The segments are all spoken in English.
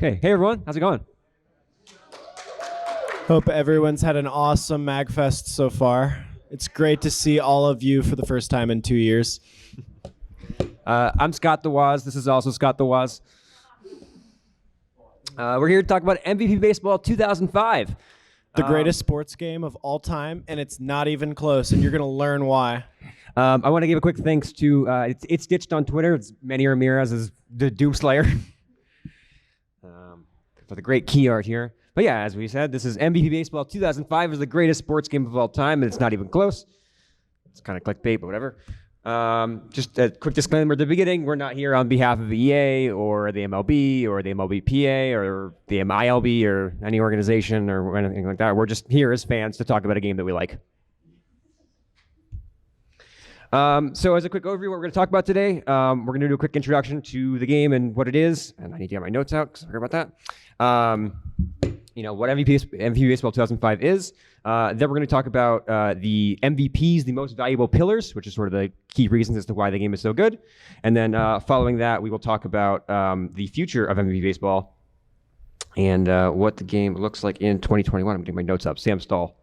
Okay, hey everyone, how's it going? Hope everyone's had an awesome MAGFest so far. It's great to see all of you for the first time in 2 years. I'm Scott the Waz. This is also Scott the Waz. We're here to talk about MVP Baseball 2005. The greatest sports game of all time, and it's not even close, and you're going to learn why. I want to give a quick thanks to, it's ditched on Twitter. It's Manny Ramirez as the Doomslayer. For the great key art here. But yeah, as we said, this is MVP Baseball 2005 is the greatest sports game of all time, and it's not even close. It's kind of clickbait, but whatever. Just a quick disclaimer at the beginning, we're not here on behalf of EA or the MLB or the MLBPA or the MILB or any organization or anything like that. We're just here as fans to talk about a game that we like. So as a quick overview, what we're going to talk about today, we're going to do a quick introduction to the game and what it is. And I need to get my notes out because I forgot about that. What MVP Baseball 2005 is. Then we're going to talk about the MVPs, the most valuable pillars, which is sort of the key reasons as to why the game is so good. And then following that, we will talk about the future of MVP Baseball and what the game looks like in 2021. I'm getting my notes up. Sam Stahl.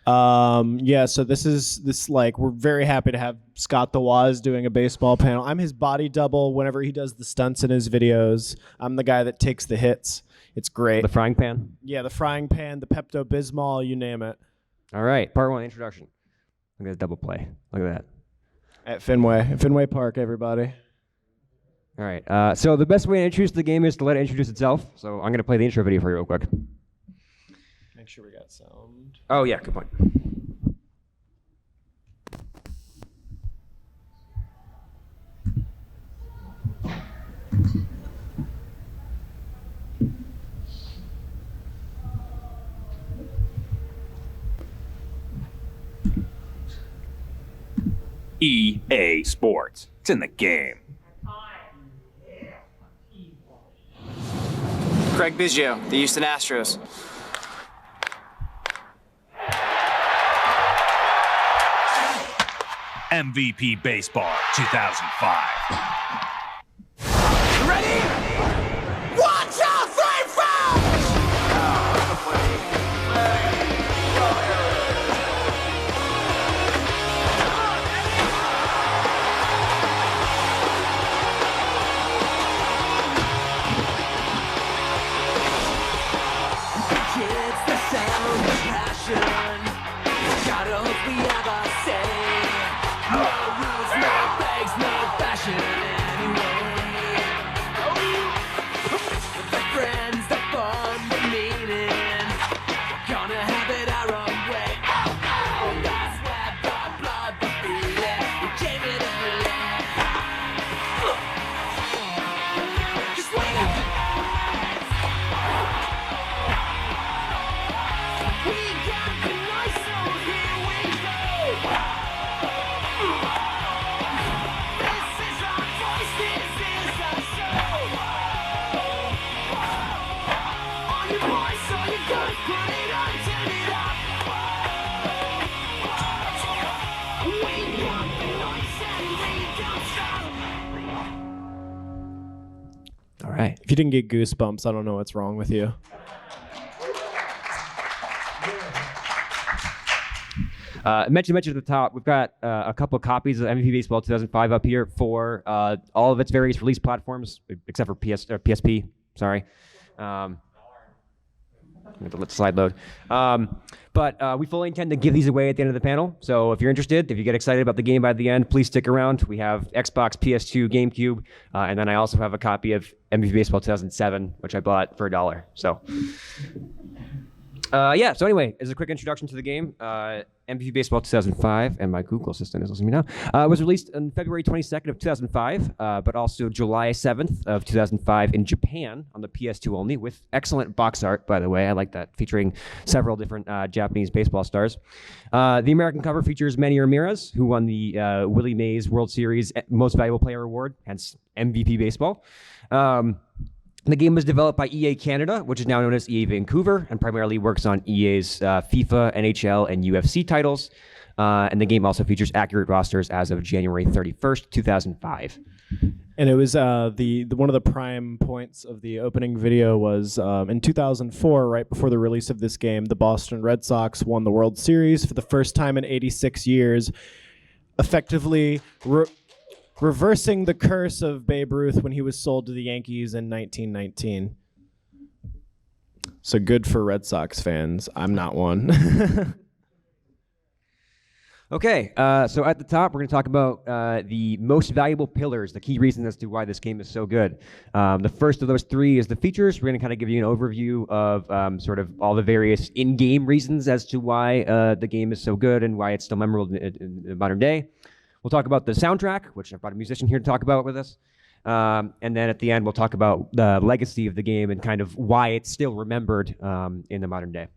So we're very happy to have Scott the Waz doing a baseball panel. I'm his body double whenever he does the stunts in his videos. I'm the guy that takes the hits. It's great. The frying pan? Yeah, the frying pan, the Pepto-Bismol, you name it. All right, part one, introduction. Look at that double play. Look at that. At Fenway Park, everybody. All right, so the best way to introduce the game is to let it introduce itself. So I'm going to play the intro video for you real quick. Make sure we got sound. Oh, yeah, good point. EA Sports. It's in the game. Craig Biggio, the Houston Astros. MVP Baseball 2005. Ready? Watch out, three Kids, the sound of passion. God, I hope we ever say. No rules, no breaks, no fashion anyway. The friends, the fun, the meaning. We're gonna have it our own way. The sweat, the blood, the feeling. We came in and just wait up. We got the nice, so here we go. This is our voice, this is our show. On your voice, on your gun, put it on, turn it up. We got the noise and we don't stop. All right. If you didn't get goosebumps, I don't know what's wrong with you. Mentioned at the top, we've got a couple of copies of MVP Baseball 2005 up here for all of its various release platforms, except for PSP. Sorry. I'm going to let the slide load. But we fully intend to give these away at the end of the panel. So if you're interested, if you get excited about the game by the end, please stick around. We have Xbox, PS2, GameCube, and then I also have a copy of MVP Baseball 2007, which I bought for $1. So. So anyway, as a quick introduction to the game, MVP Baseball 2005, and my Google assistant is listening to me now, was released on February 22nd of 2005, but also July 7th of 2005 in Japan on the PS2 only, with excellent box art, by the way. I like that, featuring several different Japanese baseball stars. The American cover features Manny Ramirez, who won the Willie Mays World Series Most Valuable Player Award, hence MVP Baseball. The game was developed by EA Canada, which is now known as EA Vancouver, and primarily works on EA's FIFA, NHL, and UFC titles. And the game also features accurate rosters as of January 31st, 2005. And it was the one of the prime points of the opening video was in 2004, right before the release of this game, the Boston Red Sox won the World Series for the first time in 86 years, effectively reversing the curse of Babe Ruth when he was sold to the Yankees in 1919. So good for Red Sox fans. I'm not one. Okay, so at the top, we're going to talk about the most valuable pillars, the key reasons as to why this game is so good. The first of those three is the features. We're going to kind of give you an overview of sort of all the various in-game reasons as to why the game is so good and why it's still memorable in the modern day. We'll talk about the soundtrack, which I brought a musician here to talk about with us. And then at the end, we'll talk about the legacy of the game and kind of why it's still remembered in the modern day.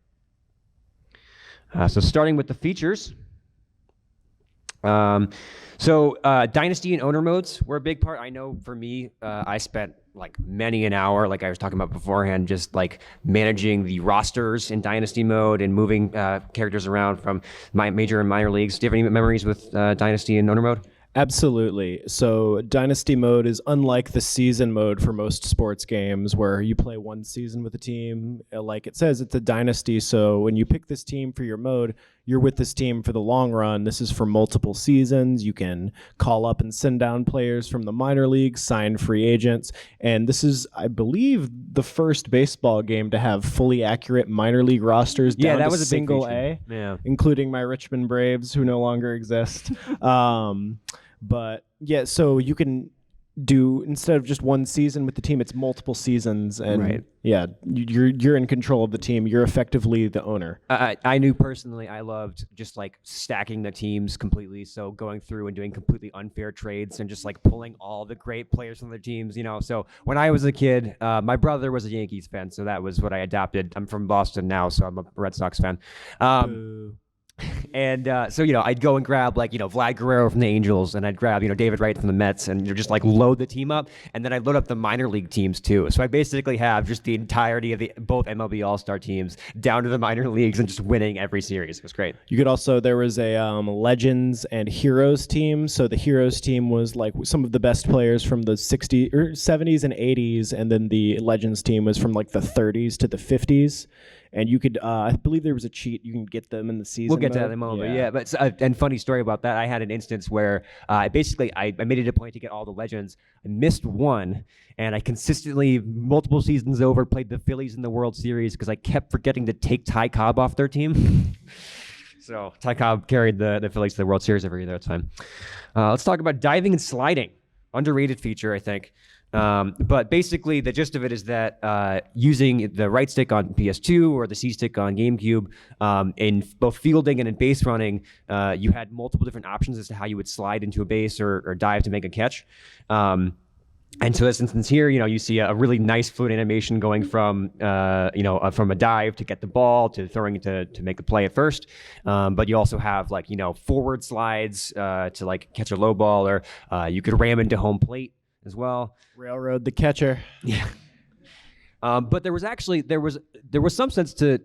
So starting with the features. Dynasty and owner modes were a big part. I know for me, I spent like many an hour, like I was talking about beforehand, just like managing the rosters in Dynasty mode and moving characters around from my major and minor leagues. Do you have any memories with Dynasty and owner mode? Absolutely. So Dynasty mode is unlike the season mode for most sports games where you play one season with a team. Like it says, it's a dynasty. So when you pick this team for your mode, you're with this team for the long run. This is for multiple seasons. You can call up and send down players from the minor leagues, sign free agents. And this is, I believe, the first baseball game to have fully accurate minor league rosters down that to was a big single feature. A, including my Richmond Braves, who no longer exist. But yeah, so you can do, instead of just one season with the team, it's multiple seasons, and right. Yeah, you're in control of the team. You're effectively the owner. I knew personally I loved just like stacking the teams completely. So going through and doing completely unfair trades and just like pulling all the great players from their teams, you know. So when I was a kid, my brother was a Yankees fan, so that was what I adopted. I'm from Boston now, so I'm a Red Sox fan. And so, you know, I'd go and grab like, you know, Vlad Guerrero from the Angels, and I'd grab, you know, David Wright from the Mets, and just like load the team up. And then I'd load up the minor league teams too. So I basically have just the entirety of both MLB All-Star teams down to the minor leagues and just winning every series. It was great. You could also, there was a Legends and Heroes team. So the Heroes team was like some of the best players from the 60s or 70s and 80s. And then the Legends team was from like the 30s to the 50s. And you could, I believe there was a cheat. You can get them in the season. We'll get to that in a moment. Yeah, but and funny story about that. I had an instance where basically I made it a point to get all the legends. I missed one, and I consistently, multiple seasons over, played the Phillies in the World Series because I kept forgetting to take Ty Cobb off their team. So Ty Cobb carried the Phillies to the World Series every year. That's fine. Let's talk about diving and sliding. Underrated feature, I think. But basically, the gist of it is that using the right stick on PS2 or the C stick on GameCube, in both fielding and in base running, you had multiple different options as to how you would slide into a base or dive to make a catch. And so this instance here, you know, you see a really nice fluid animation going from, from a dive to get the ball to throwing to make the play at first. But you also have like, you know, forward slides to like catch a low ball, or you could ram into home plate as well. Railroad the catcher. Yeah. But there was some sense to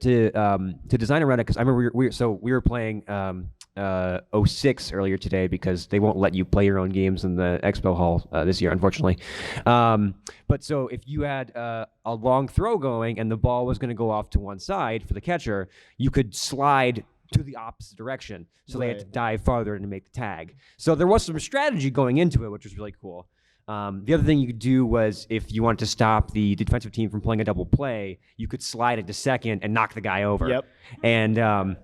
design around it, because I remember we were playing 06 earlier today, because they won't let you play your own games in the expo hall this year, unfortunately. But so if you had a long throw going and the ball was going to go off to one side for the catcher, you could slide to the opposite direction, so they had to dive farther to make the tag. So there was some strategy going into it, which was really cool. The other thing you could do was, if you wanted to stop the defensive team from playing a double play, you could slide into second and knock the guy over. Yep. And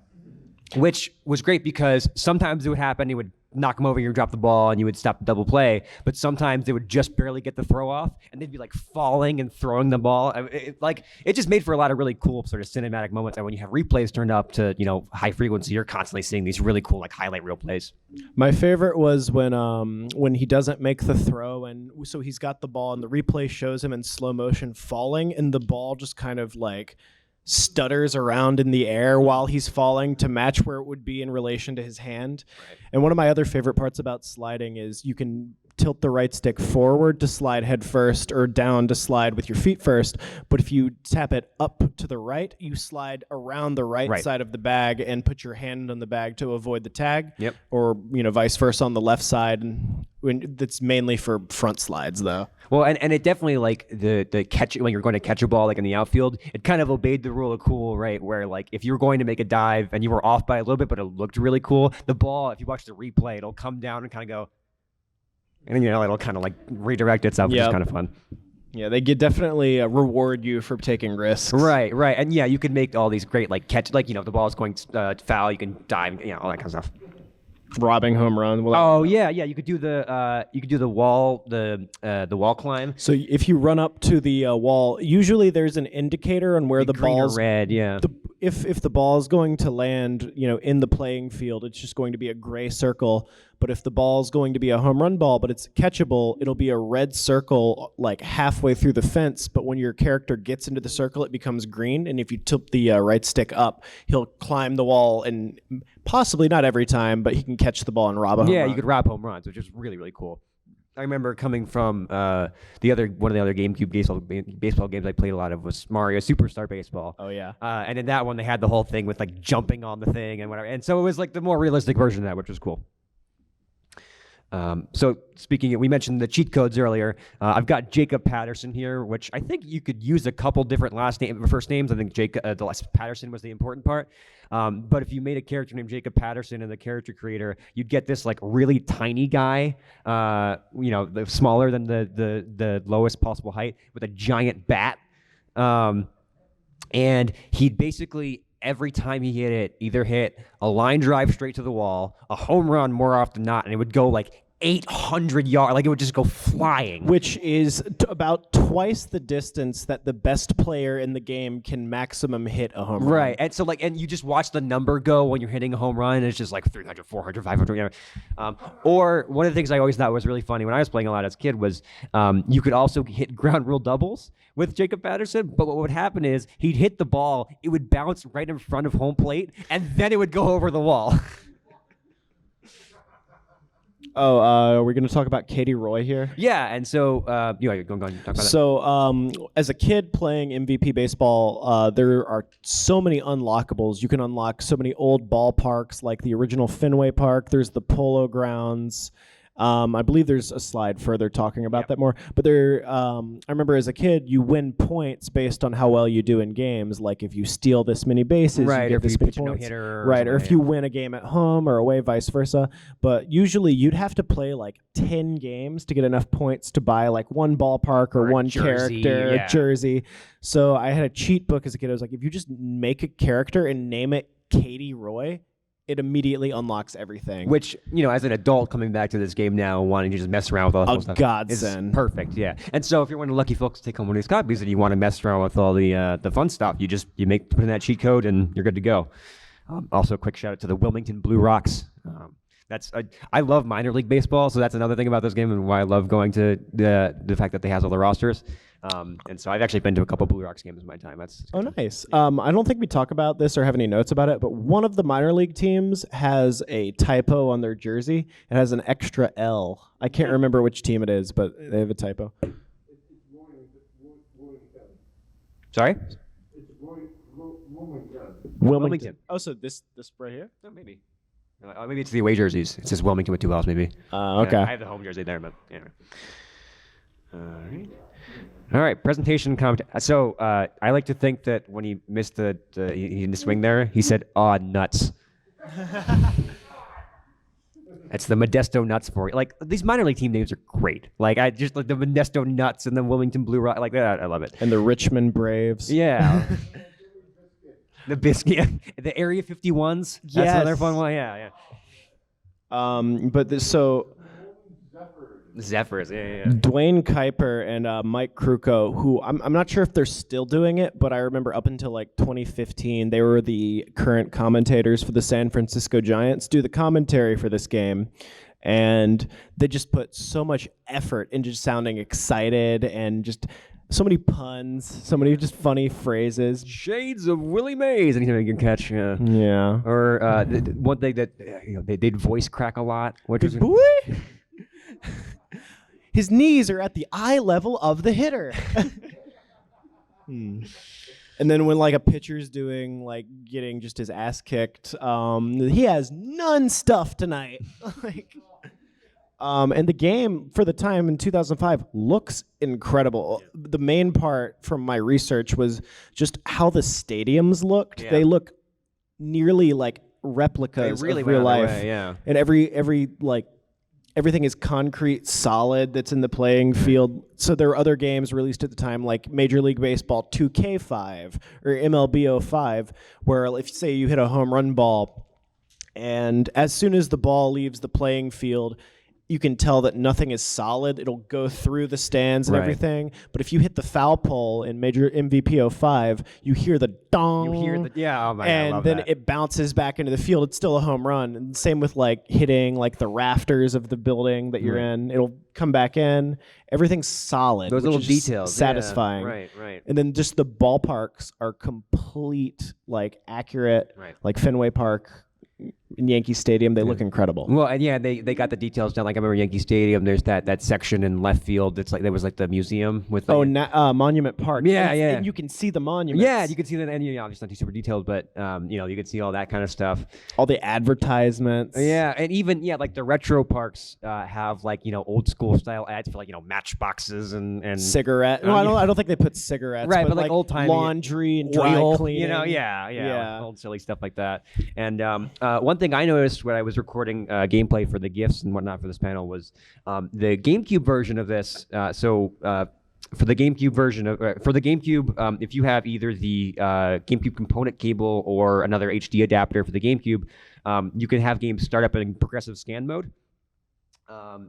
which was great, because sometimes it would happen, it would knock him over, you would drop the ball, and you would stop the double play. But sometimes they would just barely get the throw off, and they'd be like falling and throwing the ball. It just made for a lot of really cool sort of cinematic moments. And when you have replays turned up to, you know, high frequency, you're constantly seeing these really cool like highlight reel plays. My favorite was when he doesn't make the throw, and so he's got the ball, and the replay shows him in slow motion falling, and the ball just kind of like stutters around in the air while he's falling to match where it would be in relation to his hand. Right. And one of my other favorite parts about sliding is you can tilt the right stick forward to slide head first or down to slide with your feet first. But if you tap it up to the right, you slide around the right side of the bag and put your hand on the bag to avoid the tag. Yep. Or, vice versa on the left side. And that's mainly for front slides, though. Well, and it definitely, like, the catch, when you're going to catch a ball, like in the outfield, it kind of obeyed the rule of cool, right? Where, like, if you were going to make a dive and you were off by a little bit, but it looked really cool, the ball, if you watch the replay, it'll come down and kind of go, and then, it'll kind of, like, redirect itself, which is kind of fun. Yeah, they definitely reward you for taking risks. Right. And yeah, you could make all these great, like, catch, like, if the ball is going foul, you can dive, all that kind of stuff. Robbing home run. Yeah. You could do the wall, the wall climb. So if you run up to the wall, usually there's an indicator on where the green ball's or red. Yeah. If the ball is going to land, in the playing field, it's just going to be a gray circle. But if the ball is going to be a home run ball, but it's catchable, it'll be a red circle like halfway through the fence. But when your character gets into the circle, it becomes green. And if you tilt the right stick up, he'll climb the wall and possibly not every time, but he can catch the ball and rob a home run. Yeah, you could rob home runs, which is really, really cool. I remember coming from one of the other GameCube baseball games I played a lot of was Mario Superstar Baseball. Oh yeah. And in that one they had the whole thing with like jumping on the thing and whatever, and so it was like the more realistic version of that, which was cool. So speaking, we mentioned the cheat codes earlier. I've got Jacob Patterson here, which I think you could use a couple different first names. I think Patterson was the important part. But if you made a character named Jacob Patterson in the character creator, you'd get this like really tiny guy, smaller than the lowest possible height with a giant bat. And he'd basically, every time he hit it, either hit a line drive straight to the wall, a home run more often than not, and it would go like 800 yards, like it would just go flying. Which is about twice the distance that the best player in the game can maximum hit a home run. Right, and so and you just watch the number go when you're hitting a home run, and it's just like 300, 400, 500. Or one of the things I always thought was really funny when I was playing a lot as a kid was you could also hit ground rule doubles with Jacob Patterson, but what would happen is he'd hit the ball, it would bounce right in front of home plate, and then it would go over the wall. Are we going to talk about Katie Roy here? Yeah, and so go on, talk about that. So as a kid playing MVP baseball, there are so many unlockables. You can unlock so many old ballparks, like the original Fenway Park. There's the Polo Grounds. I believe there's a slide further talking about that more. But I remember as a kid, you win points based on how well you do in games. Like if you steal this many bases, right, you get or if this you many pitch a points. no-hitter, right, or if you win a game at home or away, vice versa. But usually you'd have to play like 10 games to get enough points to buy like one ballpark or one jersey, character, a jersey. So I had a cheat book as a kid. I was like, if you just make a character and name it Katie Roy, it immediately unlocks everything. Which, as an adult coming back to this game now, wanting to just mess around with all that stuff, godsend. Is perfect, yeah. And so if you're one of the lucky folks to take home one of these copies and you want to mess around with all the fun stuff, you put in that cheat code and you're good to go. Also, a quick shout out to the Wilmington Blue Rocks. I love minor league baseball, so that's another thing about this game and why I love going to the fact that they has all the rosters. And so I've actually been to a couple Blue Rocks games in my time. That's nice. I don't think we talk about this or have any notes about it, but one of the minor league teams has a typo on their jersey. It has an extra L. I can't remember which team it is, but they have a typo. Sorry? Wilmington. Oh, so this right here? Oh, maybe. Maybe it's the away jerseys. It says Wilmington with 2 L's, maybe. Okay. I have the home jersey there, but anyway. All right, presentation comment. So I like to think that when he missed he didn't swing there, he said, "Aw, nuts." That's the Modesto Nuts for you. Like, these minor league team names are great. Like, I just like the Modesto Nuts and the Wilmington Blue Rock. Like that, I love it. And the Richmond Braves. Yeah. The Biscuit, the Area 51s. Yes. That's another fun one. Yeah. Zephyrs, yeah. Dwayne Kuiper and Mike Kruko, who I'm not sure if they're still doing it, but I remember up until like 2015, they were the current commentators for the San Francisco Giants, do the commentary for this game. And they just put so much effort into just sounding excited and just so many puns, so many just funny phrases. Shades of Willie Mays. Anything you can catch. Yeah. Yeah. Or one thing that they'd voice crack a lot. Which was boy. His knees are at the eye level of the hitter. And then when like a pitcher's doing like getting just his ass kicked, he has none stuff tonight. And the game for the time in 2005 looks incredible. The main part from my research was just how the stadiums looked. Yeah. They look nearly like replicas They really of real went out of life. their way, yeah. And every like everything is concrete, solid that's in the playing field. So there were other games released at the time like Major League Baseball 2K5 or MLB 05, where if say you hit a home run ball and as soon as the ball leaves the playing field, you can tell that nothing is solid. It'll go through the stands and Right. everything. But if you hit the foul pole in Major MVP 05, you hear the dong. You hear the oh my God, I and love then that. it bounces back into the field. It's still a home run. And same with like hitting like the rafters of the building that you're in. It'll come back in. Everything's solid. Those which little is just details, satisfying. Yeah, right. And then just the ballparks are complete, like accurate, Right. like Fenway Park in Yankee Stadium. They look incredible. Well, and yeah, they got the details down. Like I remember Yankee Stadium. There's that section in left field. It's like there was like the museum with. Oh, Like, Monument Park. Yeah, and, yeah. And you can see the monuments. yeah, you can see that, and obviously not super detailed, but you can see all that kind of stuff. all the advertisements. Yeah, and even like the retro parks have like old school style ads for like matchboxes and Cigarette. No, I don't think they put cigarettes. Right, but but like old-timey laundry and dry oil, cleaning. yeah, old silly stuff like that. And one thing I noticed when I was recording gameplay for the GIFs and whatnot for this panel was the GameCube version of this. For the GameCube version of for the GameCube, if you have either the GameCube component cable or another HD adapter for the GameCube, you can have games start up in progressive scan mode.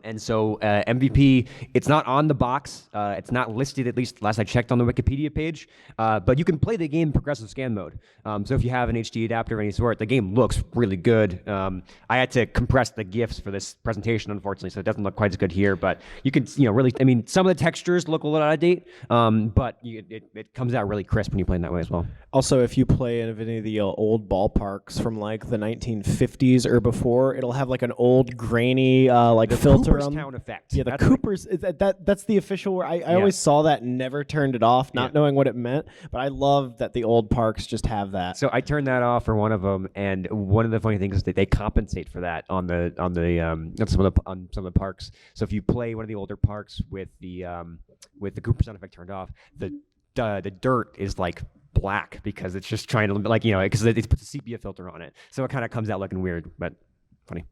And so MVP, it's not on the box. It's not listed, at least last I checked on the Wikipedia page. But you can play the game in progressive scan mode. So if you have an HD adapter of any sort, the game looks really good. I had to compress the GIFs for this presentation, unfortunately, so it doesn't look quite as good here. But you can, really, I mean, some of the textures look a little out of date, but it comes out really crisp when you play in that way as well. Also, if you play in any of the old ballparks from like the 1950s or before, it'll have like an old grainy like filter on. Cooperstown effect. Yeah, the That's what Coopers. That's the official word. I always saw that and never turned it off, not knowing what it meant. But I love that the old parks just have that. So I turned that off for one of them, and one of the funny things is that they compensate for that on some of the parks. So if you play one of the older parks with the Cooper sound effect turned off, the dirt is like black because it's just trying to because it puts a sepia filter on it, so it kind of comes out looking weird, but funny.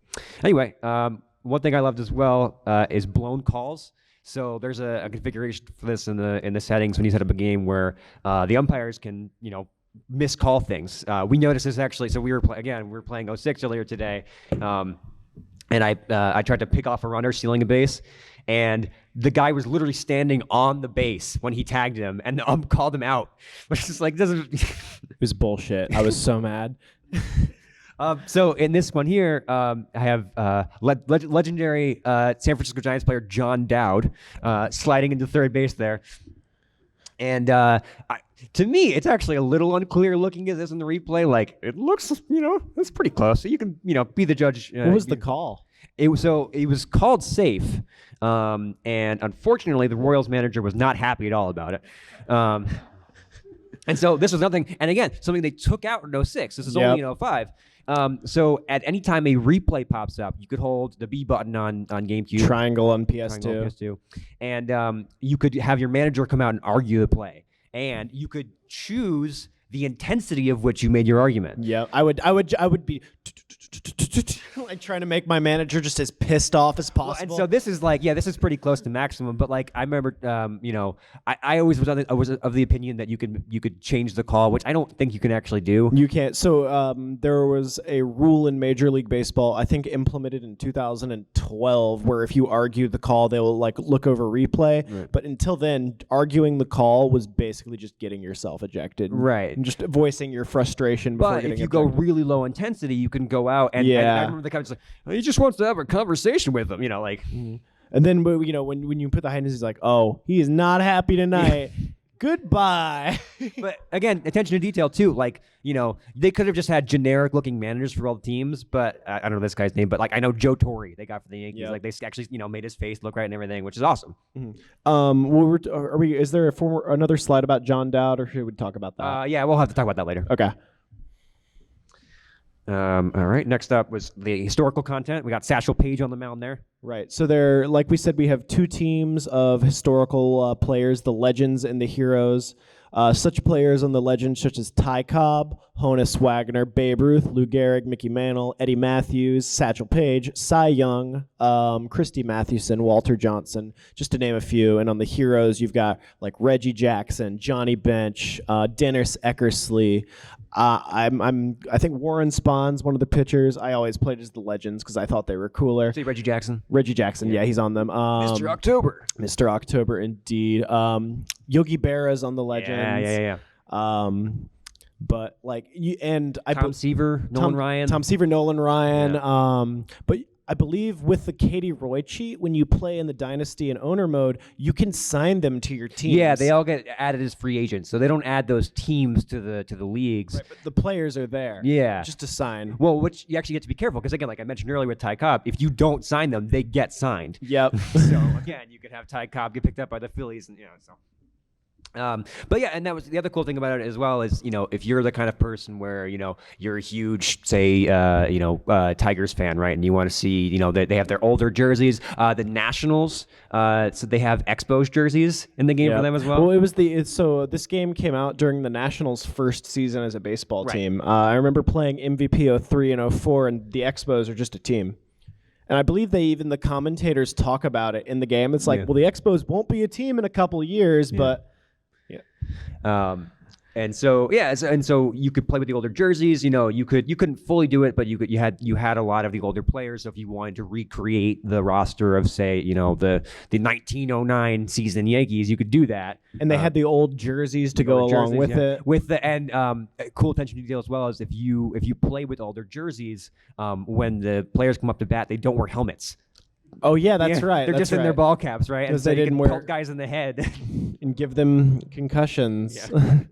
Anyway, one thing I loved as well is blown calls. So there's a configuration for this in the settings when you set up a game where the umpires can miscall things. We noticed this actually. So we were playing 06 earlier today, and I tried to pick off a runner stealing a base, and the guy was literally standing on the base when he tagged him, and the ump called him out, which is like doesn't. It was bullshit. I was so mad. So in this one here, I have legendary San Francisco Giants player John Dowd sliding into third base there. And to me, it's actually a little unclear looking at this in the replay. Like, it looks, it's pretty close. So you can, be the judge. What was the call? It was called safe. And unfortunately, the Royals manager was not happy at all about it. And so this was nothing, and again, something they took out in 06. This is only in 05. So at any time a replay pops up, you could hold the B button on GameCube. Triangle on PS2. Triangle on PS2. And you could have your manager come out and argue the play. And you could choose the intensity of which you made your argument. Yeah, I would be like trying to make my manager just as pissed off as possible. And so this is this is pretty close to maximum. But like I remember, I always was of the opinion that you could change the call, which I don't think you can actually do. You can't. So there was a rule in Major League Baseball, I think implemented in 2012, where if you argue the call, they will like look over replay. Right. But until then, arguing the call was basically just getting yourself ejected. Right. And just voicing your frustration before getting ejected. But if you go really low intensity, you can go out and I remember the guy was like, he just wants to have a conversation with him, And then when you put the high intensity, he's like, oh, he is not happy tonight. Goodbye. But again, attention to detail too. Like, they could have just had generic looking managers for all the teams, but I don't know this guy's name, but like I know Joe Torre they got for the Yankees. Yep. Like they actually, made his face look right and everything, which is awesome. Are we? Is there another slide about John Dowd, or should we talk about that? Yeah, we'll have to talk about that later. Okay. All right. Next up was the historical content. We got Satchel Paige on the mound there. Right. So there, like we said, we have two teams of historical players, the legends and the heroes. Such players on the legends such as Ty Cobb, Honus Wagner, Babe Ruth, Lou Gehrig, Mickey Mantle, Eddie Matthews, Satchel Paige, Cy Young, Christy Mathewson, Walter Johnson, just to name a few. And on the heroes, you've got like Reggie Jackson, Johnny Bench, Dennis Eckersley. I think Warren Spahn's one of the pitchers. I always played as the legends because I thought they were cooler. See Reggie Jackson. Reggie Jackson, yeah, he's on them. Mr. October. Mr. October, indeed. Yogi Berra's on the legends. Yeah. But like Tom Seaver, Nolan Ryan. Tom Seaver, Nolan Ryan. Yeah. But I believe with the Katie Roy cheat, when you play in the Dynasty and Owner mode, you can sign them to your teams. Yeah, they all get added as free agents, so they don't add those teams to the leagues. Right, but the players are there. Yeah, just to sign. Well, which you actually get to be careful because again, like I mentioned earlier with Ty Cobb, if you don't sign them, they get signed. Yep. So again, you could have Ty Cobb get picked up by the Phillies, and so. But yeah, and that was the other cool thing about it as well is, if you're the kind of person where, you're a huge, say, Tigers fan, right? And you want to see, they have their older jerseys, the Nationals, so they have Expos jerseys in the game for them as well. Well, so this game came out during the Nationals' first season as a baseball team. I remember playing MVP 03 and 04, and the Expos are just a team. And I believe the commentators talk about it in the game. It's like, well, the Expos won't be a team in a couple of years, but... And so you could play with the older jerseys. You couldn't fully do it, but you had a lot of the older players. So if you wanted to recreate the roster of, say, the 1909 season Yankees, you could do that. And they had the old jerseys to go along with it. Cool attention to detail as well as if you play with older jerseys, when the players come up to bat, they don't wear helmets. Oh yeah, that's right. They're just in their ball caps, right? And so they you didn't can wear pelt guys in the head and give them concussions. Yeah.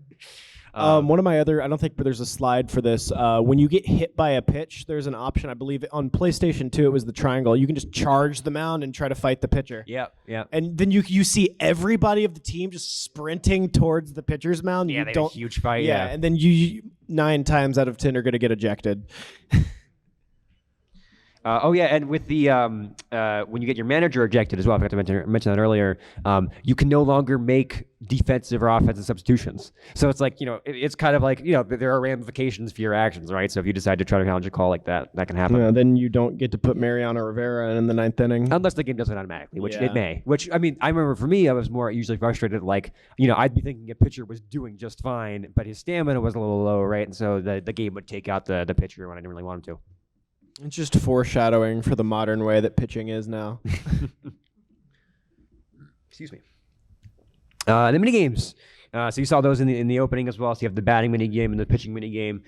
One of my other, I don't think there's a slide for this. When you get hit by a pitch, there's an option. I believe on PlayStation 2 it was the triangle. You can just charge the mound and try to fight the pitcher. Yeah. And then you see everybody of the team just sprinting towards the pitcher's mound. Yeah, they have a huge fight. Yeah, and then you 9 times out of 10 are going to get ejected. And with the when you get your manager ejected as well, I forgot to mention that earlier. You can no longer make defensive or offensive substitutions. So it's like it's kind of like there are ramifications for your actions, right? So if you decide to try to challenge a call like that, that can happen. Yeah, then you don't get to put Mariano Rivera in the 9th inning, unless the game does it automatically, which it may. Which I mean, I remember for me, I was more usually frustrated. Like I'd be thinking a pitcher was doing just fine, but his stamina was a little low, right? And so the game would take out the pitcher when I didn't really want him to. It's just foreshadowing for the modern way that pitching is now. Excuse me. The mini games. So you saw those in the opening as well. So you have the batting mini game and the pitching mini game.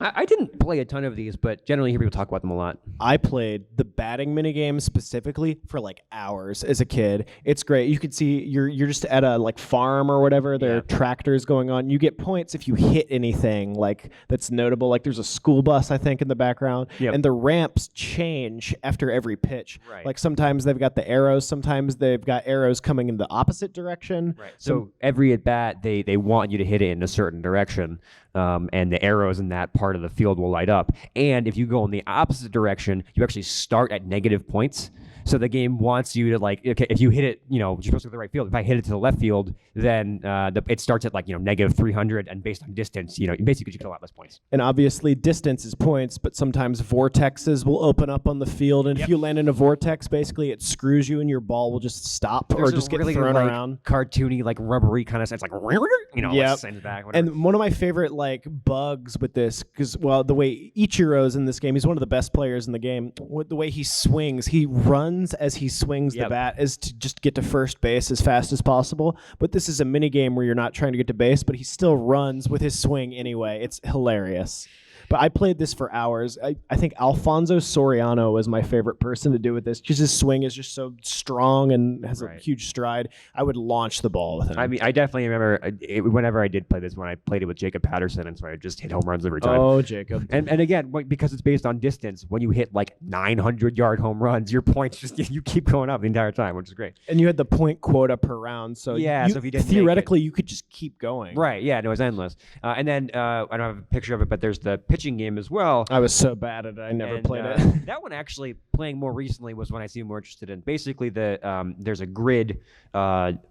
I didn't play a ton of these, but generally hear people talk about them a lot. I played the batting minigame specifically for like hours as a kid. It's great. You can see you're just at a like farm or whatever. There are tractors going on. You get points if you hit anything like that's notable. Like there's a school bus, I think, in the background. Yep. And the ramps change after every pitch. Right. Like sometimes they've got the arrows. Sometimes they've got arrows coming in the opposite direction. Right. So every at bat, they want you to hit it in a certain direction. And the arrows in that part of the field will light up. And if you go in the opposite direction, you actually start at negative points. So the game wants you to like, okay, if you hit it, you're supposed to go to the right field. If I hit it to the left field, then it starts at like, negative 300. And based on distance, basically you get a lot less points. And obviously distance is points, but sometimes vortexes will open up on the field. And if you land in a vortex, basically it screws you and your ball will just stop or just get thrown around. Cartoony, like rubbery kind of sense, like, like sends back. Whatever. And one of my favorite like bugs with this, because the way Ichiro's in this game, he's one of the best players in the game. The way he swings, he runs as he swings the bat is to just get to first base as fast as possible. But this is a mini game where you're not trying to get to base, but he still runs with his swing anyway. It's hilarious. But I played this for hours. I think Alfonso Soriano was my favorite person to do with this because his swing is just so strong and has a huge stride. I would launch the ball with him. I mean, I definitely remember whenever I did play this, when I played it with Jacob Patterson, and so I just hit home runs every time. Oh, Jacob. And again, because it's based on distance, when you hit like 900-yard home runs, your points just you keep going up the entire time, which is great. And you had the point quota per round, so yeah, so if you didn't theoretically you could just keep going. Right? Yeah, no, it was endless. And then I don't have a picture of it, but there's the pitching game as well. I was so bad at it, I never played it. That one actually playing more recently was one I seem more interested in. Basically, there's a grid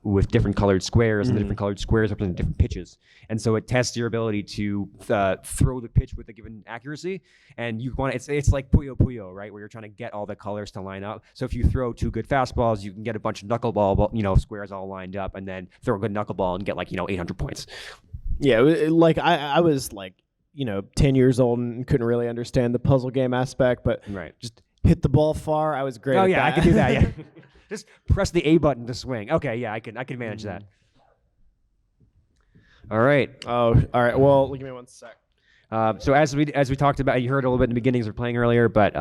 with different colored squares, and the different colored squares represent different pitches, and so it tests your ability to throw the pitch with a given accuracy. And you want it's like Puyo Puyo, right, where you're trying to get all the colors to line up. So if you throw two good fastballs, you can get a bunch of knuckleball, squares all lined up, and then throw a good knuckleball and get 800 points. Yeah, I was 10 years old and couldn't really understand the puzzle game aspect, but just hit the ball far. I was great. Oh at yeah, that. I could do that. Yeah, just press the A button to swing. Okay, yeah, I can manage that. All right. Oh, all right. Well, give me one sec. So as we talked about, you heard a little bit in the beginnings we're playing earlier, but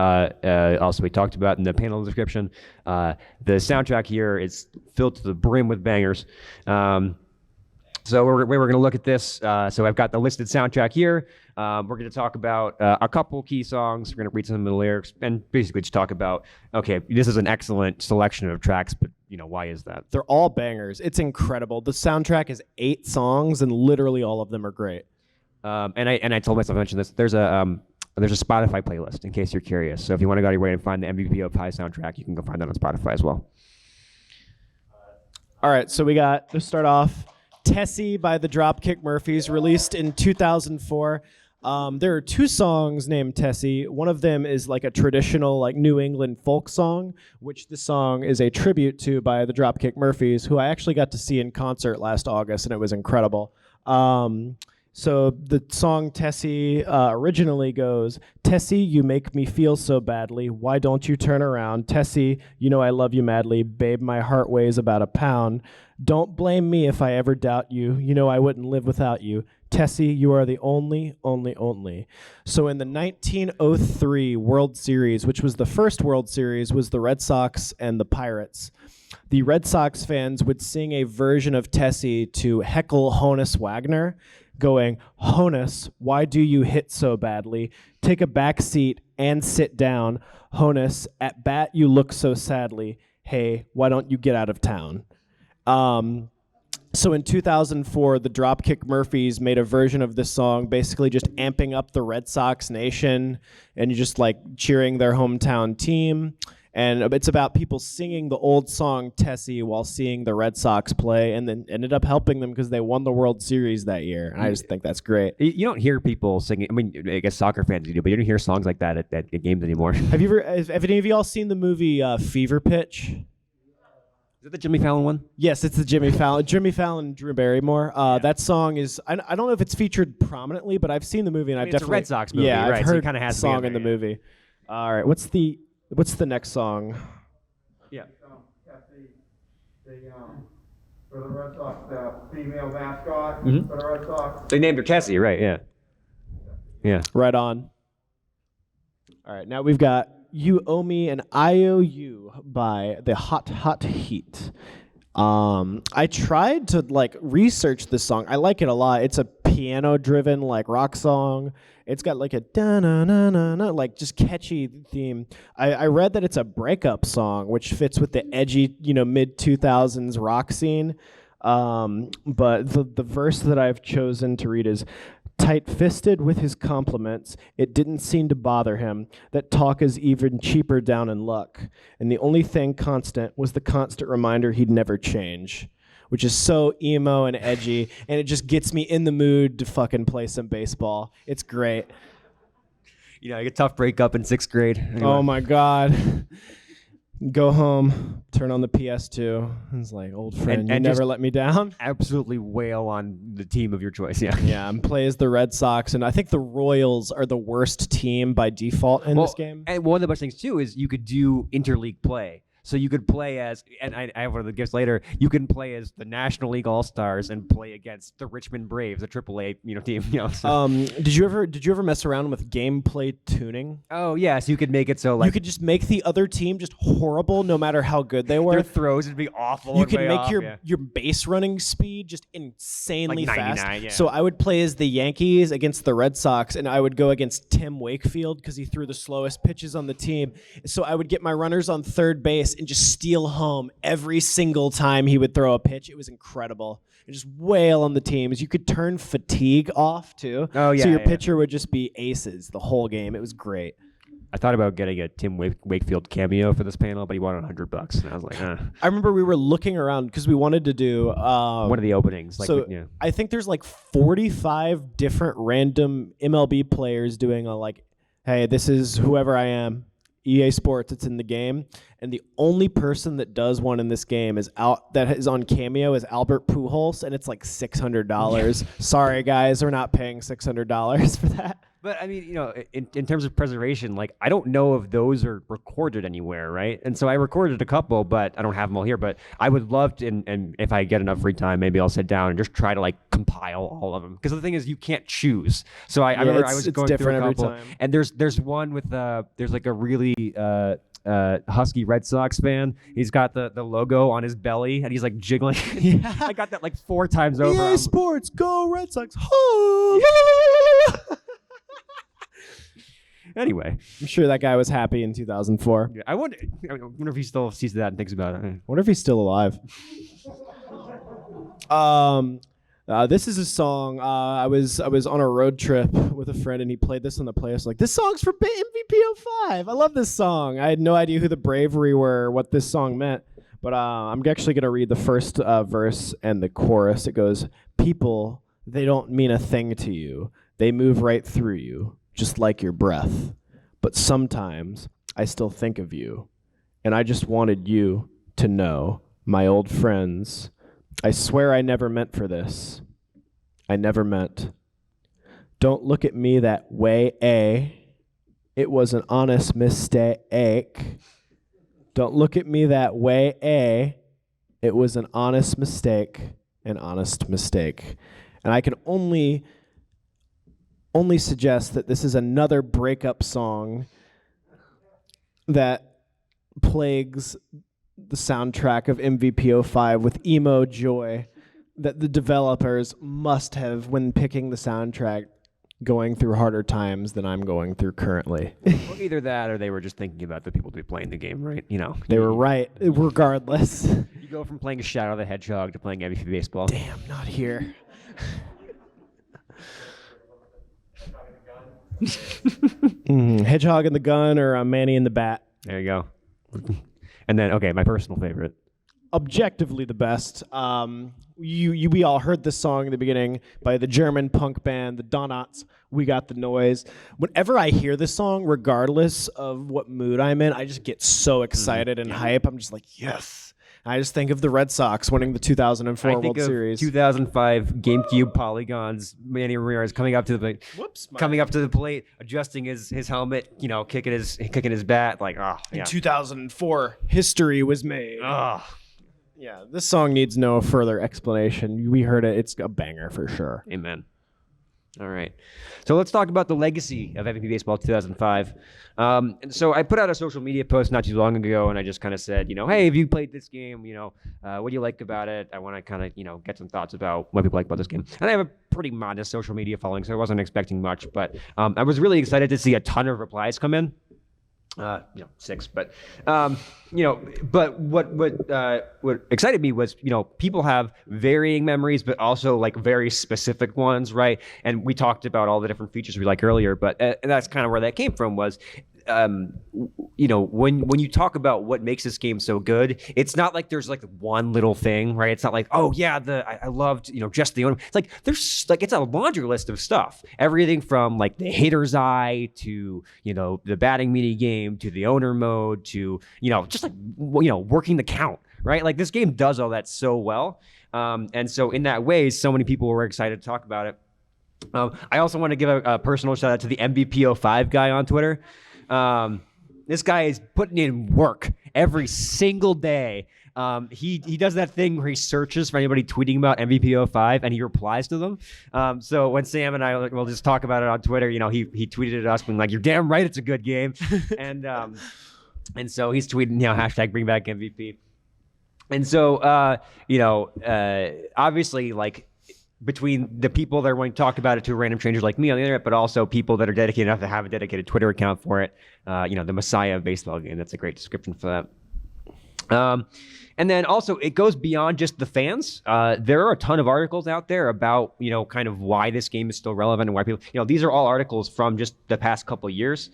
also we talked about in the panel description, the soundtrack here is filled to the brim with bangers. So we're going to look at this. So I've got the listed soundtrack here. We're going to talk about a couple key songs. We're going to read some of the lyrics and basically just talk about, okay, this is an excellent selection of tracks, but why is that? They're all bangers. It's incredible. The soundtrack is 8 songs, and literally all of them are great. And I told myself I mentioned this. There's a Spotify playlist in case you're curious. So if you want to go out of your way and find the MVP of High soundtrack, you can go find that on Spotify as well. All right, so we got to start off. Tessie by the Dropkick Murphys, released in 2004. There are 2 songs named Tessie. One of them is like a traditional New England folk song, which the song is a tribute to by the Dropkick Murphys, who I actually got to see in concert last August, and it was incredible. So the song Tessie originally goes, Tessie, you make me feel so badly. Why don't you turn around? Tessie, I love you madly. Babe, my heart weighs about a pound. Don't blame me if I ever doubt you. I wouldn't live without you. Tessie, you are the only. So in the 1903 World Series, which was the first World Series, was the Red Sox and the Pirates. The Red Sox fans would sing a version of Tessie to heckle Honus Wagner, going, Honus, why do you hit so badly? Take a back seat and sit down. Honus, at bat you look so sadly. Hey, why don't you get out of town? So in 2004, the Dropkick Murphys made a version of this song, basically just amping up the Red Sox nation and just cheering their hometown team. And it's about people singing the old song Tessie while seeing the Red Sox play, and then ended up helping them because they won the World Series that year. And I just think that's great. You don't hear people singing. I mean, I guess soccer fans do, but you don't hear songs like that at games anymore. Have any of you all seen the movie Fever Pitch? Is it the Jimmy Fallon one? Yes, it's the Jimmy Fallon, Drew Barrymore. That song is, I don't know if it's featured prominently, but I've seen the movie, and I've definitely... It's a Red Sox movie, yeah, right? I've So heard it kind of has the song in the movie. All right, what's the next song? Yeah. For the Red Sox, the female mascot for the Red Sox. They named her Tessie, right? Yeah. Yeah. Right on. All right, now we've got You Owe Me an IOU by the Hot Hot Heat. I tried to research this song. I like it a lot. It's a piano-driven rock song. It's got a da-na-na-na-na, just catchy theme. I read that it's a breakup song, which fits with the edgy, mid-2000s rock scene. But the verse that I've chosen to read is, tight-fisted with his compliments, it didn't seem to bother him that talk is even cheaper down in luck. And the only thing constant was the constant reminder he'd never change, which is so emo and edgy, and it just gets me in the mood to fucking play some baseball. It's great. A tough breakup in 6th grade. Anyway. Oh my God. Go home, turn on the PS2. It's old friend, you never let me down. Absolutely wail on the team of your choice, yeah. Yeah, and play as the Red Sox, and I think the Royals are the worst team by default in this game. And one of the best things, too, is you could do interleague play. So you could play as, and I have one of the gifts later. You can play as the National League All Stars and play against the Richmond Braves, a AAA team. So. Did you ever mess around with gameplay tuning? Oh yeah, so you could make it so like You could just make the other team just horrible, no matter how good they were. their throws would be awful. You and could way make off, your base running speed just insanely Like fast. 99, yeah. So I would play as the Yankees against the Red Sox, and I would go against Tim Wakefield because he threw the slowest pitches on the team. So I would get my runners on third base and just steal home every single time he would throw a pitch. It was incredible. And just wail on the teams. You could turn fatigue off too. Oh, yeah, So your yeah. pitcher would just be aces the whole game. It was great. I thought about getting a Tim Wakefield cameo for this panel, but he wanted $100, and I was like, I remember we were looking around because we wanted to do one of the openings. Like, so yeah. I think there's like 45 different random MLB players doing a like, hey, this is whoever I am. EA Sports, it's in the game, and the only person that does one in this game is that is on Cameo is Albert Pujols, and it's like $600. Sorry guys, we're not paying $600 for that. But I mean, in terms of preservation, like I don't know if those are recorded anywhere, right? And so I recorded a couple, but I don't have them all here. But I would love to, and if I get enough free time, maybe I'll sit down and just try to like compile all of them. Because the thing is, you can't choose. So I remember I was going through a couple, every time. and there's one with there's like a really husky Red Sox fan. He's got the logo on his belly, and he's like jiggling. Yeah. I got that like 4 times over. EA I'm- Sports, go Red Sox! Ho! Anyway, I'm sure that guy was happy in 2004. I wonder if he still sees that and thinks about it. I wonder if he's still alive. This is a song. I was on a road trip with a friend, and he played this on the playlist. Like, this song's for MVP 05. I love this song. I had no idea who the Bravery were, what this song meant. But I'm actually going to read the first verse and the chorus. It goes, people, they don't mean a thing to you. They move right through you, just like your breath. But sometimes I still think of you. And I just wanted you to know, my old friends, I swear I never meant for this. I never meant. Don't look at me that way, It was an honest mistake. Don't look at me that way, It was an honest mistake, an honest mistake. And I can only suggest that this is another breakup song that plagues the soundtrack of MVP 05 with emo joy that the developers must have when picking the soundtrack, going through harder times than I'm going through currently. Well, either that or they were just thinking about the people to be playing the game, right? They were right, regardless. You go from playing Shadow the Hedgehog to playing MVP baseball. Damn, not here. Hedgehog in the Gun or Manny in the Bat. There you go. And then, okay, my personal favorite. Objectively the best. We all heard this song in the beginning by the German punk band, the Donuts. We Got the Noise. Whenever I hear this song, regardless of what mood I'm in, I just get so excited and hype. I'm just like, yes. I just think of the Red Sox winning the 2004 I World think of Series. 2005 GameCube polygons. Manny Ramirez coming up to the plate. Coming up to the plate, adjusting his helmet, kicking his bat. Like, oh, In yeah. 2004, history was made. Oh. Yeah, this song needs no further explanation. We heard it. It's a banger for sure. Amen. All right. So let's talk about the legacy of MVP Baseball 2005. And so I put out a social media post not too long ago, and I just kind of said, hey, have you played this game? What do you like about it? I want to kind of, get some thoughts about what people like about this game. And I have a pretty modest social media following, so I wasn't expecting much. But I was really excited to see a ton of replies come in. 6, but but what excited me was, people have varying memories, but also like very specific ones, right? And we talked about all the different features we like earlier, but that's kind of where that came from was, when you talk about what makes this game so good, it's not like there's like one little thing, right? It's not like, oh yeah, I loved, just the owner. It's like there's like it's a laundry list of stuff. Everything from like the hitter's eye to the batting mini game to the owner mode to just like working the count, right? Like this game does all that so well, and so in that way, so many people were excited to talk about it. I also want to give a personal shout out to the MVP 05 guy on Twitter. This guy is putting in work, every single day. He does that thing where he searches for anybody tweeting about MVP 05 and he replies to them. So when Sam and I will just talk about it on Twitter, he tweeted at us being like, "You're damn right, it's a good game," and so he's tweeting, hashtag bring back MVP. And so obviously, like, between the people that are going to talk about it to random strangers like me on the internet, but also people that are dedicated enough to have a dedicated Twitter account for it, the Messiah of baseball game. That's a great description for that. And then also it goes beyond just the fans. There are a ton of articles out there about, kind of why this game is still relevant and why people, these are all articles from just the past couple of years.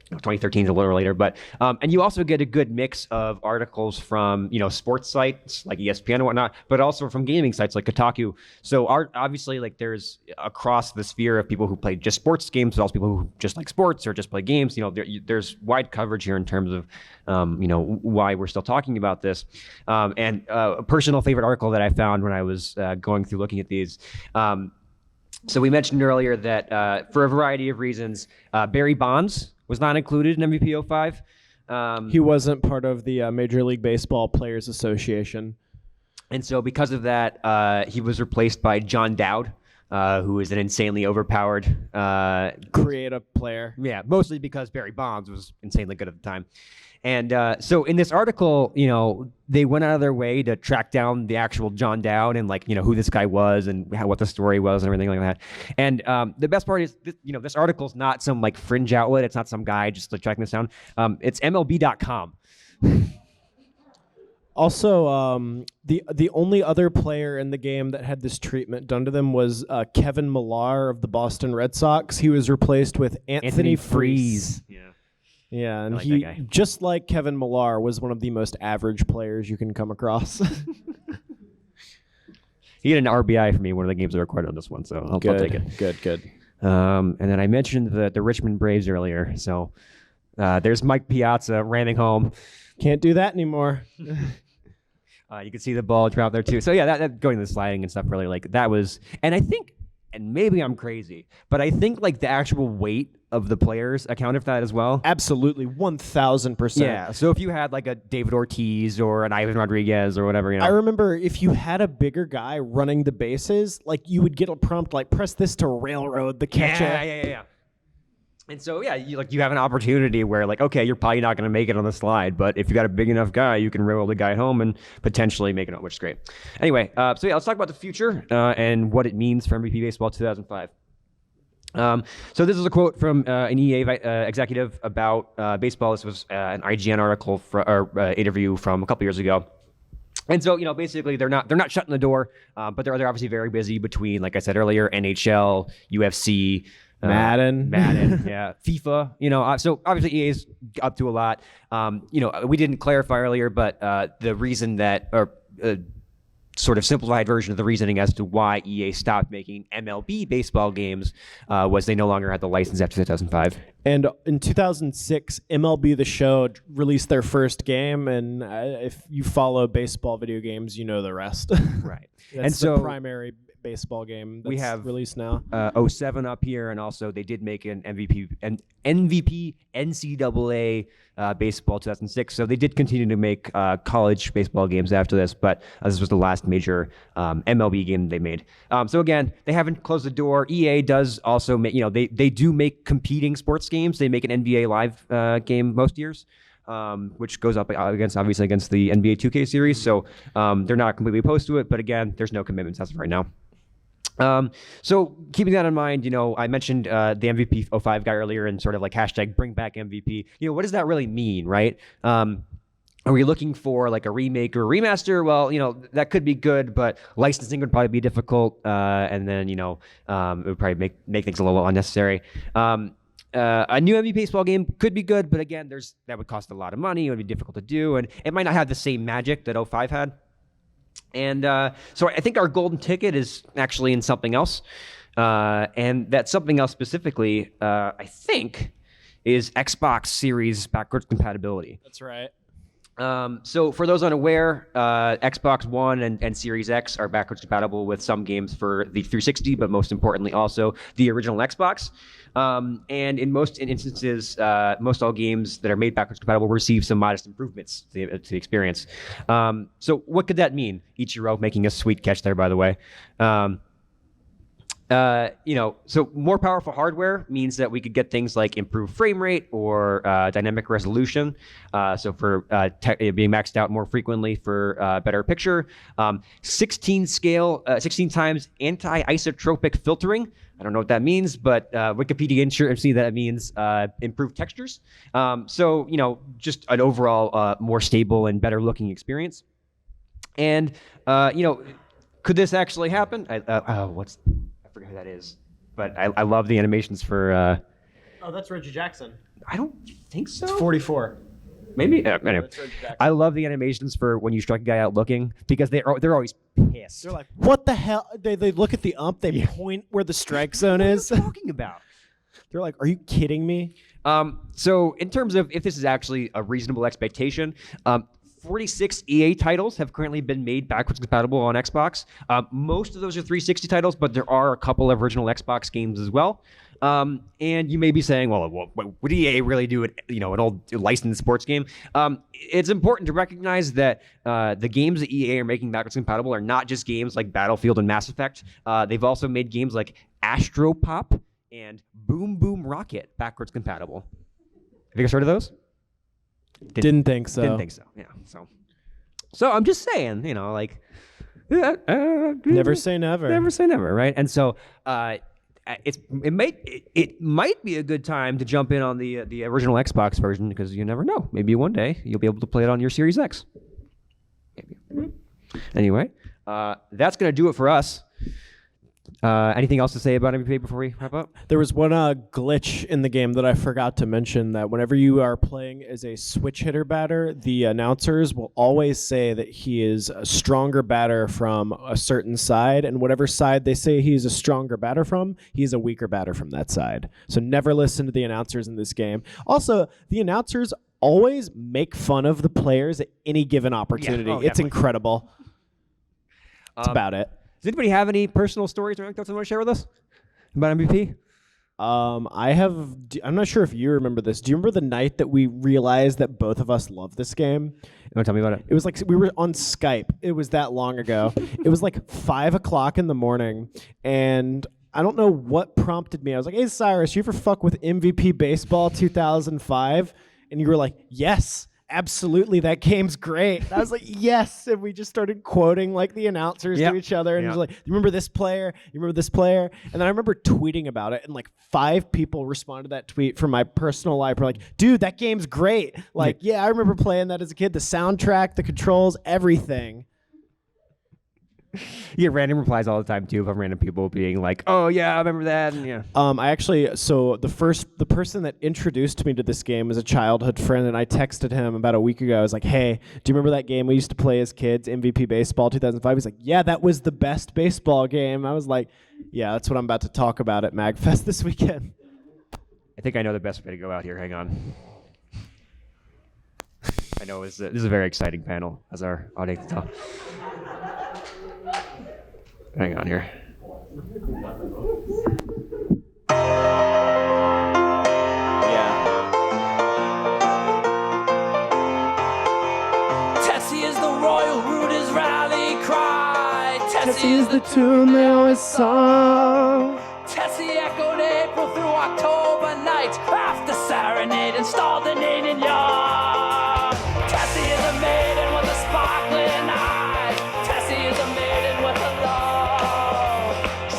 2013 is a little later, but and you also get a good mix of articles from sports sites like ESPN and whatnot, but also from gaming sites like Kotaku. So obviously, like, there's across the sphere of people who play just sports games, but also people who just like sports or just play games. There's wide coverage here in terms of why we're still talking about this. And a personal favorite article that I found when I was going through looking at these. So we mentioned earlier that for a variety of reasons, Barry Bonds was not included in MVP 05. He wasn't part of the Major League Baseball Players Association. And so because of that, he was replaced by John Dowd, who is an insanely overpowered creative player. Yeah, mostly because Barry Bonds was insanely good at the time. And so in this article, they went out of their way to track down the actual John Dowd and, like, who this guy was and what the story was and everything like that. And the best part is, this article's not some, like, fringe outlet. It's not some guy just, like, tracking this down. It's MLB.com. Also, the only other player in the game that had this treatment done to them was Kevin Millar of the Boston Red Sox. He was replaced with Anthony Freese. Yeah, and he, just like Kevin Millar, was one of the most average players you can come across. He had an RBI for me in one of the games I recorded on this one, so I'll take it. Good. And then I mentioned the Richmond Braves earlier, so there's Mike Piazza ramming home. Can't do that anymore. You can see the ball drop there too. So yeah, that going to the sliding and stuff, really, like, that was, and I think, and maybe I'm crazy, but I think, like, the actual weight of the players accounted for that as well. Absolutely, 1,000%. Yeah. So if you had, like, a David Ortiz or an Ivan Rodriguez or whatever, I remember if you had a bigger guy running the bases, like, you would get a prompt like, press this to railroad the catcher. Yeah. And so, yeah, you have an opportunity where, like, okay, you're probably not going to make it on the slide, but if you got a big enough guy, you can railroad the guy home and potentially make it on, which is great. Anyway, let's talk about the future and what it means for MVP Baseball 2005. So this is a quote from an EA executive about baseball. This was an IGN article or interview from a couple years ago. And so, basically they're not shutting the door, but they're obviously very busy between, like I said earlier, NHL, UFC, Madden, yeah, FIFA, so obviously EA is up to a lot. We didn't clarify earlier, but the reason that, or sort of simplified version of the reasoning as to why EA stopped making MLB baseball games was they no longer had the license after 2005. And in 2006, MLB The Show released their first game, and if you follow baseball video games, you know the rest. Right. That's And so the primary baseball game that's we have released now. 07 up here, and also they did make an MVP NCAA baseball 2006. So they did continue to make college baseball games after this, but this was the last major MLB game they made. So again, they haven't closed the door. EA does also make, they do make competing sports games. They make an NBA Live game most years. Which goes up obviously against the NBA 2K series. So they're not completely opposed to it, but again, there's no commitments as of right now. So keeping that in mind, I mentioned the MVP 05 guy earlier and sort of like hashtag bring back MVP. What does that really mean, right? Are we looking for like a remake or a remaster? Well, that could be good, but licensing would probably be difficult. And then, it would probably make things a little unnecessary. A new MVP baseball game could be good, but again, that would cost a lot of money. It would be difficult to do, and it might not have the same magic that 05 had. And so I think our golden ticket is actually in something else. And that something else specifically, I think, is Xbox Series backwards compatibility. That's right. So for those unaware, Xbox One and Series X are backwards compatible with some games for the 360, but most importantly also the original Xbox. And in most instances, most all games that are made backwards compatible receive some modest improvements to the experience. So what could that mean? Ichiro making a sweet catch there, by the way. So more powerful hardware means that we could get things like improved frame rate or dynamic resolution. So for being maxed out more frequently for better picture. 16 times anti-isotropic filtering. I don't know what that means, but Wikipedia insert see that it means improved textures. Just an overall more stable and better looking experience. And could this actually happen? I forget who that is, but I love the animations for. Oh, that's Reggie Jackson. I don't think so. It's 44. Maybe. Anyway, I love the animations for when you strike a guy out looking because they're always pissed. They're like, what the hell? They look at the ump. They point where the strike zone is. What are you talking about? They're like, are you kidding me? So in terms of if this is actually a reasonable expectation, 46 EA titles have currently been made backwards compatible on Xbox. Most of those are 360 titles, but there are a couple of original Xbox games as well. And you may be saying, well, what would EA really do an old licensed sports game? It's important to recognize that the games that EA are making backwards compatible are not just games like Battlefield and Mass Effect. They've also made games like Astro Pop and Boom Boom Rocket backwards compatible. Have you guys heard of those? Didn't think so. Didn't think so. Yeah. So I'm just saying, Never say never. Never say never, right? And so it might be a good time to jump in on the original Xbox version because you never know. Maybe one day you'll be able to play it on your Series X. Maybe. Anyway, that's gonna do it for us. Anything else to say about MVP before we wrap up? There was one glitch in the game that I forgot to mention, that whenever you are playing as a switch hitter batter, the announcers will always say that he is a stronger batter from a certain side, and whatever side they say he's a stronger batter from, he's a weaker batter from that side. So never listen to the announcers in this game. Also, the announcers always make fun of the players at any given opportunity. Yeah. It's incredible. That's about it. Does anybody have any personal stories or anecdotes they want to share with us about MVP? I'm not sure if you remember this. Do you remember the night that we realized that both of us love this game? You want to tell me about it? It was like we were on Skype. It was that long ago. It was like 5 o'clock in the morning, and I don't know what prompted me. I was like, hey, Cyrus, you ever fuck with MVP Baseball 2005? And you were like, yes. Absolutely, that game's great. And I was like, yes. And we just started quoting like the announcers to each other. And it was like, you remember this player? You remember this player? And then I remember tweeting about it. And like 5 people responded to that tweet from my personal life. We're like, dude, that game's great. Like, yeah, I remember playing that as a kid. The soundtrack, the controls, everything. You get random replies all the time too from random people being like, "Oh yeah, I remember that." And yeah. The person that introduced me to this game was a childhood friend, and I texted him about a week ago. I was like, "Hey, do you remember that game we used to play as kids, MVP Baseball 2005?" He's like, "Yeah, that was the best baseball game." I was like, "Yeah, that's what I'm about to talk about at MAGFest this weekend." I think I know the best way to go out here. Hang on. I know this is a very exciting panel, as our audience can tell. Hang on here. Tessie is the royal rooters rally cry. Tessie is the tune they always sung. Tessie echoed April through October nights after serenade installed in Indian yard. Tessie is a maiden with a sparkling eye. Tessie is a maiden with a love.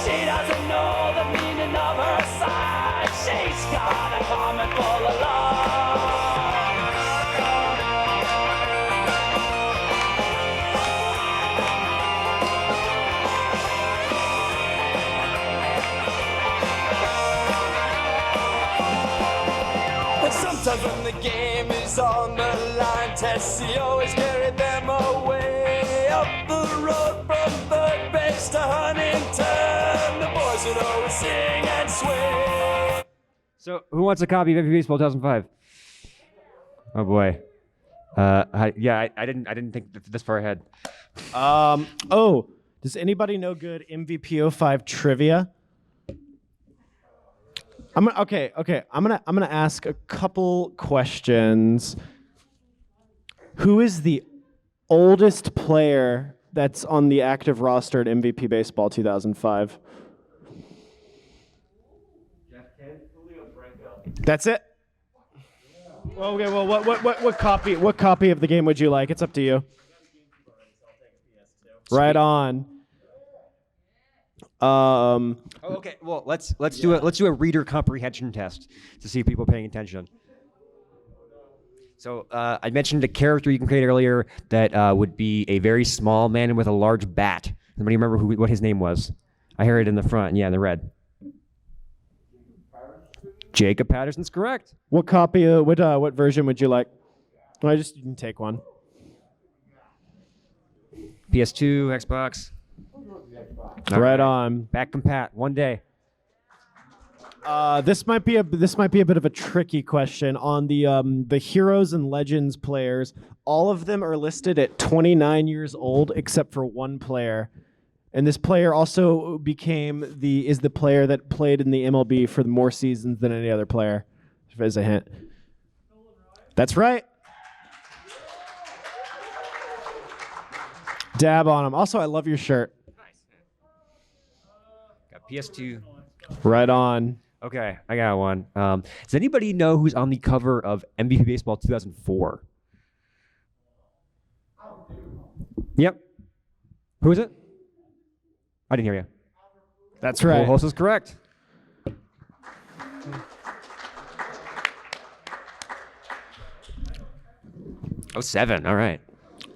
She doesn't know the meaning of her side. She's got a comet full of love. Sometimes when the game is on the line, Tessie always carried them away. Up the road from third base to Huntington, the boys would always sing and sway. So, who wants a copy of MVP Baseball 2005? Oh boy. I didn't think this far ahead. Oh, does anybody know good MVP 05 trivia? Okay. I'm gonna ask a couple questions. Who is the oldest player that's on the active roster at MVP Baseball 2005? That's it. Well, okay. Well, what copy of the game would you like? It's up to you. Right on. Okay. Well, let's do a reader comprehension test to see if people are paying attention. So I mentioned a character you can create earlier that would be a very small man with a large bat. Anybody remember what his name was? I heard it in the front. Yeah, in the red. Jacob Patterson's correct. What copy? What version would you like? Well, you can take one. PS2, Xbox. Right on. Back compat. One day. This might be a bit of a tricky question on the Heroes and Legends players. All of them are listed at 29 years old except for one player, and this player also is the player that played in the MLB for more seasons than any other player. As a hint, that's right. Dab on him. Also, I love your shirt. Got PS2. Right on. Okay, I got one. Does anybody know who's on the cover of MVP Baseball 2004? Yep. Who is it? I didn't hear you. That's right. Host is correct. Oh, 7. All right.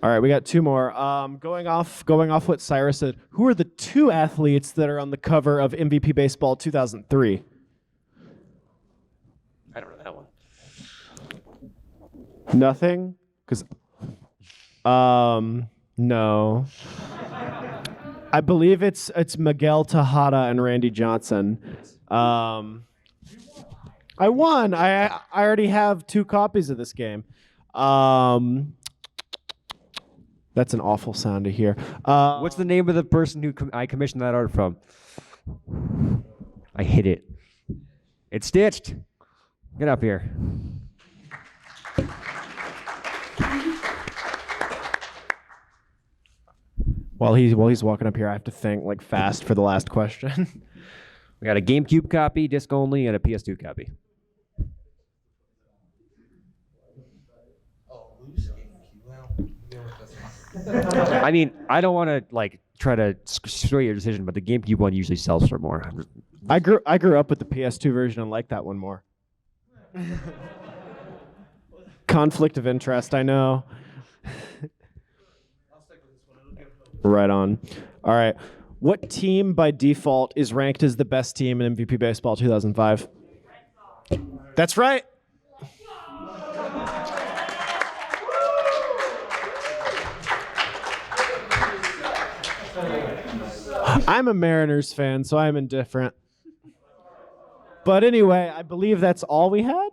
All right, we got two more. Going off what Cyrus said, who are the two athletes that are on the cover of MVP Baseball 2003? I don't know that one. Nothing? Because, no. I believe it's Miguel Tejada and Randy Johnson. I won. I already have 2 copies of this game. That's an awful sound to hear. What's the name of the person who I commissioned that art from? I hit it. It's stitched. Get up here. While he's walking up here, I have to think like fast for the last question. We got a GameCube copy, disc only, and a PS2 copy. I mean, I don't want to try to sway your decision, but the GameCube one usually sells for more. I grew up with the PS2 version and like that one more. Conflict of interest, I know. Right on. All right. What team by default is ranked as the best team in MVP Baseball 2005? That's right. I'm a Mariners fan, so I'm indifferent. But anyway, I believe that's all we had.